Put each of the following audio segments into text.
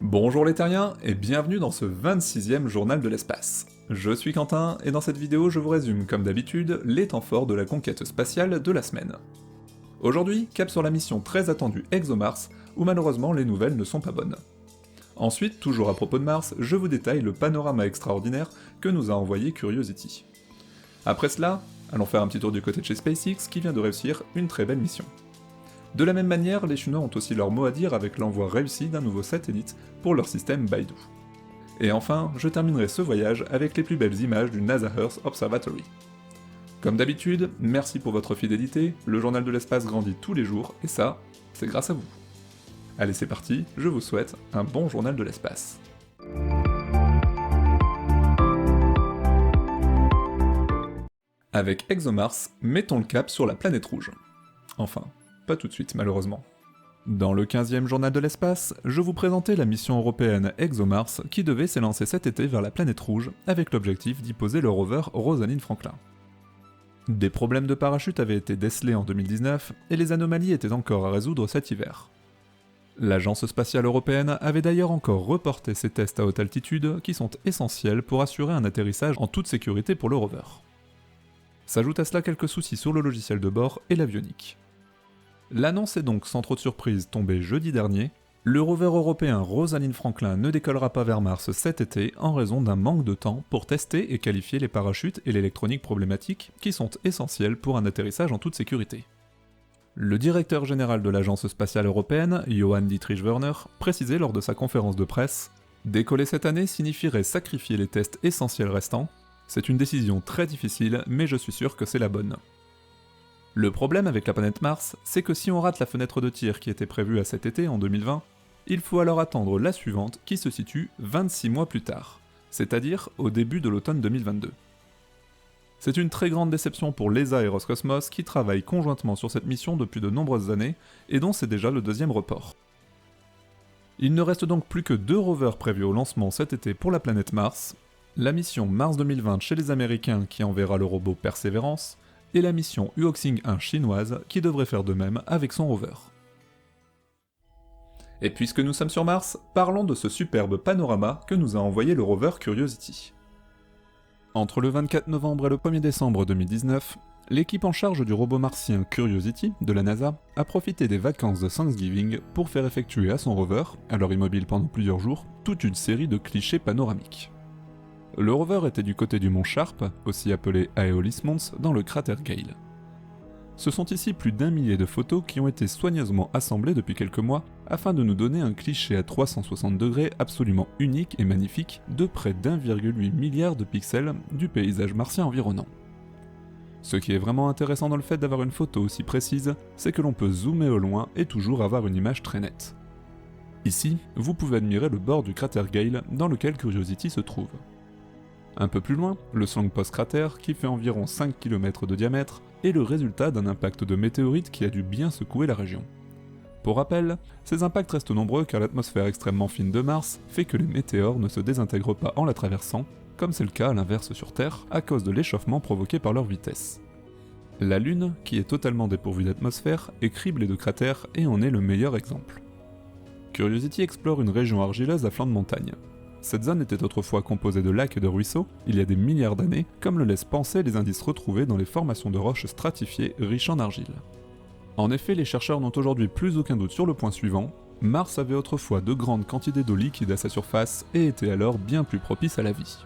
Bonjour les terriens, et bienvenue dans ce 26e journal de l'espace. Je suis Quentin, et dans cette vidéo je vous résume, comme d'habitude, les temps forts de la conquête spatiale de la semaine. Aujourd'hui, cap sur la mission très attendue ExoMars, où malheureusement les nouvelles ne sont pas bonnes. Ensuite, toujours à propos de Mars, je vous détaille le panorama extraordinaire que nous a envoyé Curiosity. Après cela, allons faire un petit tour du côté de chez SpaceX qui vient de réussir une très belle mission. De la même manière, les Chinois ont aussi leur mot à dire avec l'envoi réussi d'un nouveau satellite pour leur système Beidou. Et enfin, je terminerai ce voyage avec les plus belles images du NASA Earth Observatory. Comme d'habitude, merci pour votre fidélité, le journal de l'espace grandit tous les jours, et ça, c'est grâce à vous. Allez c'est parti, je vous souhaite un bon journal de l'espace. Avec ExoMars, mettons le cap sur la planète rouge. Enfin, pas tout de suite malheureusement. Dans le 15e journal de l'espace, je vous présentais la mission européenne ExoMars qui devait s'élancer cet été vers la planète rouge avec l'objectif d'y poser le rover Rosalind Franklin. Des problèmes de parachute avaient été décelés en 2019 et les anomalies étaient encore à résoudre cet hiver. L'Agence spatiale européenne avait d'ailleurs encore reporté ses tests à haute altitude qui sont essentiels pour assurer un atterrissage en toute sécurité pour le rover. S'ajoutent à cela quelques soucis sur le logiciel de bord et l'avionique. L'annonce est donc sans trop de surprise tombée jeudi dernier, le rover européen Rosalind Franklin ne décollera pas vers Mars cet été en raison d'un manque de temps pour tester et qualifier les parachutes et l'électronique problématique qui sont essentiels pour un atterrissage en toute sécurité. Le directeur général de l'Agence spatiale européenne, Johan Dietrich Werner, précisait lors de sa conférence de presse « Décoller cette année signifierait sacrifier les tests essentiels restants. C'est une décision très difficile, mais je suis sûr que c'est la bonne. » Le problème avec la planète Mars, c'est que si on rate la fenêtre de tir qui était prévue à cet été, en 2020, il faut alors attendre la suivante qui se situe 26 mois plus tard, c'est-à-dire au début de l'automne 2022. C'est une très grande déception pour l'ESA et Roscosmos qui travaillent conjointement sur cette mission depuis de nombreuses années et dont c'est déjà le deuxième report. Il ne reste donc plus que 2 rovers prévus au lancement cet été pour la planète Mars, la mission Mars 2020 chez les Américains qui enverra le robot Perseverance, et la mission Huoxing 1 chinoise qui devrait faire de même avec son rover. Et puisque nous sommes sur Mars, parlons de ce superbe panorama que nous a envoyé le rover Curiosity. Entre le 24 novembre et le 1er décembre 2019, l'équipe en charge du robot martien Curiosity de la NASA a profité des vacances de Thanksgiving pour faire effectuer à son rover, alors immobile pendant plusieurs jours, toute une série de clichés panoramiques. Le rover était du côté du mont Sharp, aussi appelé Aeolis Mons, dans le cratère Gale. Ce sont ici plus d'1 millier de photos qui ont été soigneusement assemblées depuis quelques mois afin de nous donner un cliché à 360 degrés absolument unique et magnifique de près d'1,8 milliard de pixels du paysage martien environnant. Ce qui est vraiment intéressant dans le fait d'avoir une photo aussi précise, c'est que l'on peut zoomer au loin et toujours avoir une image très nette. Ici, vous pouvez admirer le bord du cratère Gale dans lequel Curiosity se trouve. Un peu plus loin, le Slongpost cratère, qui fait environ 5 km de diamètre, est le résultat d'un impact de météorite qui a dû bien secouer la région. Pour rappel, ces impacts restent nombreux car l'atmosphère extrêmement fine de Mars fait que les météores ne se désintègrent pas en la traversant, comme c'est le cas à l'inverse sur Terre, à cause de l'échauffement provoqué par leur vitesse. La Lune, qui est totalement dépourvue d'atmosphère, est criblée de cratères et en est le meilleur exemple. Curiosity explore une région argileuse à flanc de montagne. Cette zone était autrefois composée de lacs et de ruisseaux, il y a des milliards d'années, comme le laissent penser les indices retrouvés dans les formations de roches stratifiées riches en argile. En effet, les chercheurs n'ont aujourd'hui plus aucun doute sur le point suivant, Mars avait autrefois de grandes quantités d'eau liquide à sa surface et était alors bien plus propice à la vie.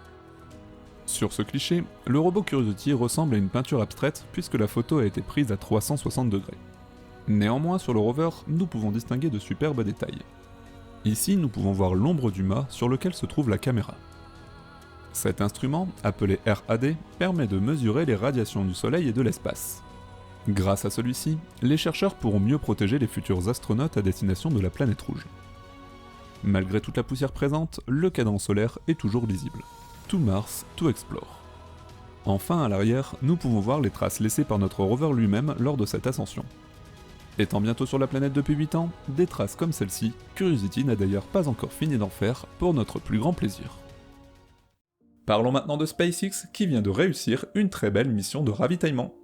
Sur ce cliché, le robot Curiosity ressemble à une peinture abstraite puisque la photo a été prise à 360 degrés. Néanmoins, sur le rover, nous pouvons distinguer de superbes détails. Ici, nous pouvons voir l'ombre du mât sur lequel se trouve la caméra. Cet instrument, appelé RAD, permet de mesurer les radiations du Soleil et de l'espace. Grâce à celui-ci, les chercheurs pourront mieux protéger les futurs astronautes à destination de la planète rouge. Malgré toute la poussière présente, le cadran solaire est toujours lisible. Tout Mars, tout explore. Enfin, à l'arrière, nous pouvons voir les traces laissées par notre rover lui-même lors de cette ascension. Étant bientôt sur la planète depuis 8 ans, des traces comme celle-ci, Curiosity n'a d'ailleurs pas encore fini d'en faire, pour notre plus grand plaisir. Parlons maintenant de SpaceX qui vient de réussir une très belle mission de ravitaillement.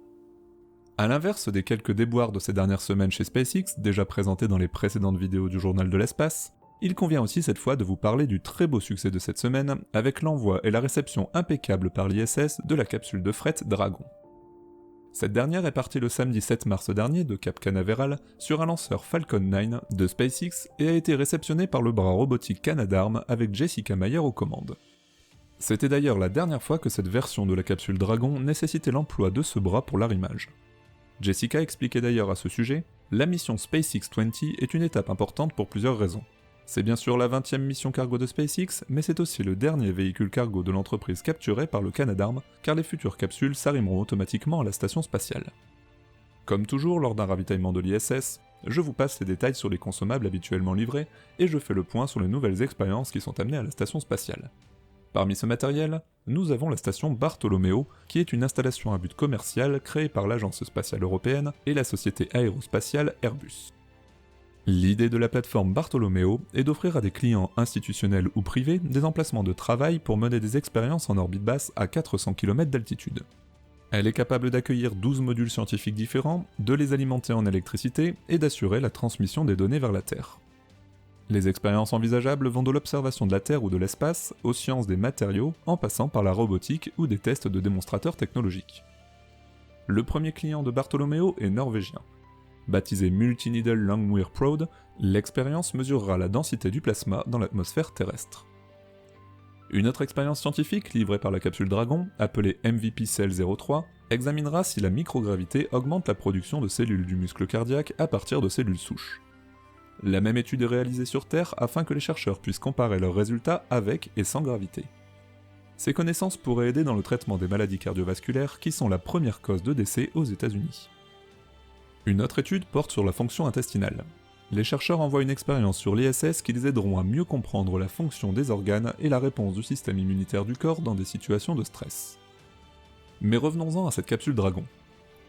A l'inverse des quelques déboires de ces dernières semaines chez SpaceX, déjà présentés dans les précédentes vidéos du journal de l'espace, il convient aussi cette fois de vous parler du très beau succès de cette semaine avec l'envoi et la réception impeccable par l'ISS de la capsule de fret Dragon. Cette dernière est partie le samedi 7 mars dernier de Cap Canaveral sur un lanceur Falcon 9 de SpaceX et a été réceptionnée par le bras robotique Canadarm avec Jessica Meyer aux commandes. C'était d'ailleurs la dernière fois que cette version de la capsule Dragon nécessitait l'emploi de ce bras pour l'arrimage. Jessica expliquait d'ailleurs à ce sujet « La mission SpaceX 20 est une étape importante pour plusieurs raisons. C'est bien sûr la 20e mission cargo de SpaceX, mais c'est aussi le dernier véhicule cargo de l'entreprise capturé par le Canadarm, car les futures capsules s'arrimeront automatiquement à la station spatiale. » Comme toujours lors d'un ravitaillement de l'ISS, je vous passe les détails sur les consommables habituellement livrés, et je fais le point sur les nouvelles expériences qui sont amenées à la station spatiale. Parmi ce matériel, nous avons la station Bartolomeo, qui est une installation à but commercial créée par l'Agence spatiale européenne et la société aérospatiale Airbus. L'idée de la plateforme Bartolomeo est d'offrir à des clients institutionnels ou privés des emplacements de travail pour mener des expériences en orbite basse à 400 km d'altitude. Elle est capable d'accueillir 12 modules scientifiques différents, de les alimenter en électricité et d'assurer la transmission des données vers la Terre. Les expériences envisageables vont de l'observation de la Terre ou de l'espace aux sciences des matériaux, en passant par la robotique ou des tests de démonstrateurs technologiques. Le premier client de Bartolomeo est norvégien. Baptisé Multi-Needle Langmuir Prod, l'expérience mesurera la densité du plasma dans l'atmosphère terrestre. Une autre expérience scientifique livrée par la capsule Dragon, appelée MVP Cell 03, examinera si la microgravité augmente la production de cellules du muscle cardiaque à partir de cellules souches. La même étude est réalisée sur Terre afin que les chercheurs puissent comparer leurs résultats avec et sans gravité. Ces connaissances pourraient aider dans le traitement des maladies cardiovasculaires qui sont la première cause de décès aux États-Unis. Une autre étude porte sur la fonction intestinale. Les chercheurs envoient une expérience sur l'ISS qui les aideront à mieux comprendre la fonction des organes et la réponse du système immunitaire du corps dans des situations de stress. Mais revenons-en à cette capsule Dragon.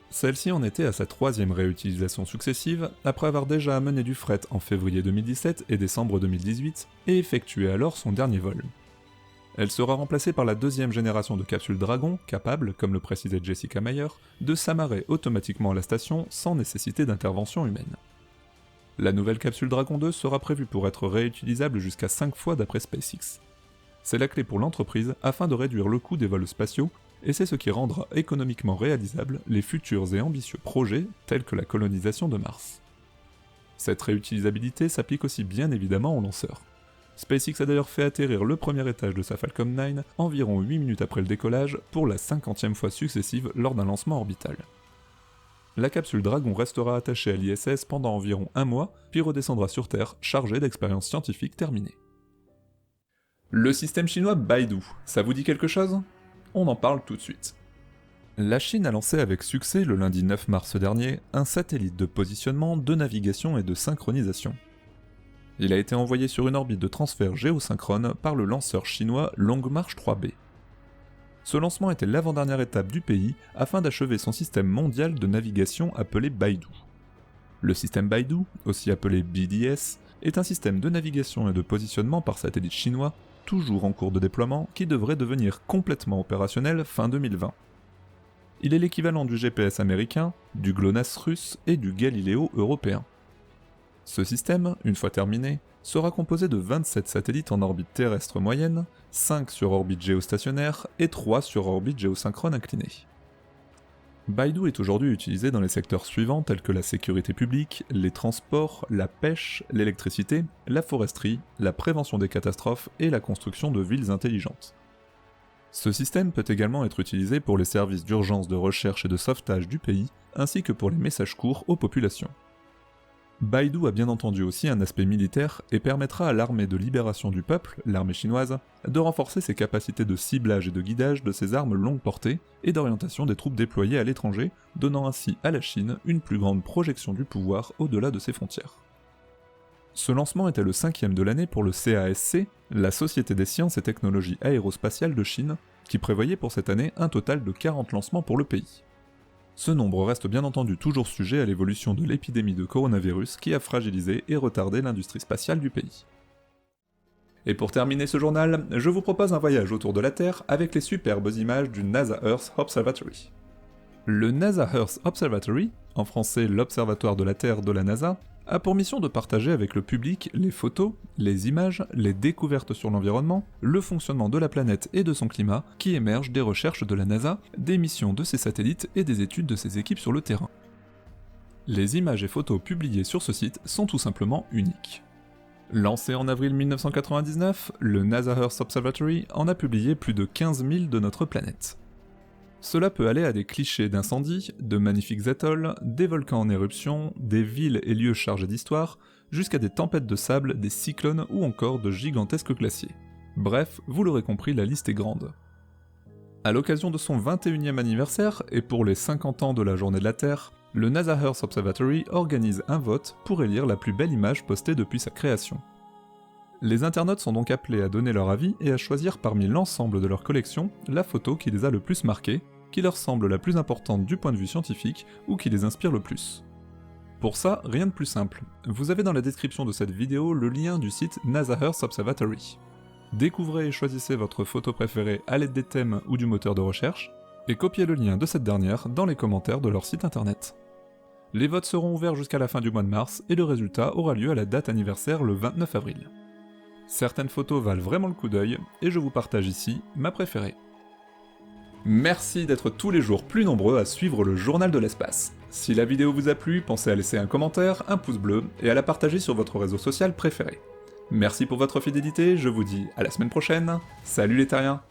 Celle-ci en était à sa 3e réutilisation successive, après avoir déjà amené du fret en février 2017 et décembre 2018, et effectué alors son dernier vol. Elle sera remplacée par la 2e génération de capsules Dragon, capable, comme le précisait Jessica Meyer, de s'amarrer automatiquement à la station sans nécessité d'intervention humaine. La nouvelle capsule Dragon 2 sera prévue pour être réutilisable jusqu'à 5 fois d'après SpaceX. C'est la clé pour l'entreprise afin de réduire le coût des vols spatiaux, et c'est ce qui rendra économiquement réalisables les futurs et ambitieux projets tels que la colonisation de Mars. Cette réutilisabilité s'applique aussi bien évidemment aux lanceurs. SpaceX a d'ailleurs fait atterrir le premier étage de sa Falcon 9 environ 8 minutes après le décollage pour la 50e fois successive lors d'un lancement orbital. La capsule Dragon restera attachée à l'ISS pendant environ 1 mois, puis redescendra sur Terre chargée d'expériences scientifiques terminées. Le système chinois Baidu, ça vous dit quelque chose ? On en parle tout de suite. La Chine a lancé avec succès le lundi 9 mars dernier un satellite de positionnement, de navigation et de synchronisation. Il a été envoyé sur une orbite de transfert géosynchrone par le lanceur chinois Long March 3B. Ce lancement était l'avant-dernière étape du pays afin d'achever son système mondial de navigation appelé Baidu. Le système Baidu, aussi appelé BDS, est un système de navigation et de positionnement par satellite chinois, toujours en cours de déploiement, qui devrait devenir complètement opérationnel fin 2020. Il est l'équivalent du GPS américain, du GLONASS russe et du Galileo européen. Ce système, une fois terminé, sera composé de 27 satellites en orbite terrestre moyenne, 5 sur orbite géostationnaire et 3 sur orbite géosynchrone inclinée. Baidu est aujourd'hui utilisé dans les secteurs suivants tels que la sécurité publique, les transports, la pêche, l'électricité, la foresterie, la prévention des catastrophes et la construction de villes intelligentes. Ce système peut également être utilisé pour les services d'urgence de recherche et de sauvetage du pays, ainsi que pour les messages courts aux populations. Baidu a bien entendu aussi un aspect militaire et permettra à l'armée de libération du peuple, l'armée chinoise, de renforcer ses capacités de ciblage et de guidage de ses armes longue portée et d'orientation des troupes déployées à l'étranger, donnant ainsi à la Chine une plus grande projection du pouvoir au-delà de ses frontières. Ce lancement était le 5e de l'année pour le CASC, la Société des sciences et technologies aérospatiales de Chine, qui prévoyait pour cette année un total de 40 lancements pour le pays. Ce nombre reste bien entendu toujours sujet à l'évolution de l'épidémie de coronavirus qui a fragilisé et retardé l'industrie spatiale du pays. Et pour terminer ce journal, je vous propose un voyage autour de la Terre avec les superbes images du NASA Earth Observatory. Le NASA Earth Observatory, en français l'Observatoire de la Terre de la NASA, a pour mission de partager avec le public les photos, les images, les découvertes sur l'environnement, le fonctionnement de la planète et de son climat qui émergent des recherches de la NASA, des missions de ses satellites et des études de ses équipes sur le terrain. Les images et photos publiées sur ce site sont tout simplement uniques. Lancé en avril 1999, le NASA Earth Observatory en a publié plus de 15 000 de notre planète. Cela peut aller à des clichés d'incendies, de magnifiques atolls, des volcans en éruption, des villes et lieux chargés d'histoire, jusqu'à des tempêtes de sable, des cyclones ou encore de gigantesques glaciers. Bref, vous l'aurez compris, la liste est grande. À l'occasion de son 21e anniversaire, et pour les 50 ans de la Journée de la Terre, le NASA Earth Observatory organise un vote pour élire la plus belle image postée depuis sa création. Les internautes sont donc appelés à donner leur avis et à choisir parmi l'ensemble de leur collection la photo qui les a le plus marqués, qui leur semble la plus importante du point de vue scientifique ou qui les inspire le plus. Pour ça, rien de plus simple. Vous avez dans la description de cette vidéo le lien du site NASA Earth Observatory. Découvrez et choisissez votre photo préférée à l'aide des thèmes ou du moteur de recherche, et copiez le lien de cette dernière dans les commentaires de leur site internet. Les votes seront ouverts jusqu'à la fin du mois de mars et le résultat aura lieu à la date anniversaire le 29 avril. Certaines photos valent vraiment le coup d'œil, et je vous partage ici ma préférée. Merci d'être tous les jours plus nombreux à suivre le Journal de l'espace. Si la vidéo vous a plu, pensez à laisser un commentaire, un pouce bleu, et à la partager sur votre réseau social préféré. Merci pour votre fidélité, je vous dis à la semaine prochaine, salut les terriens!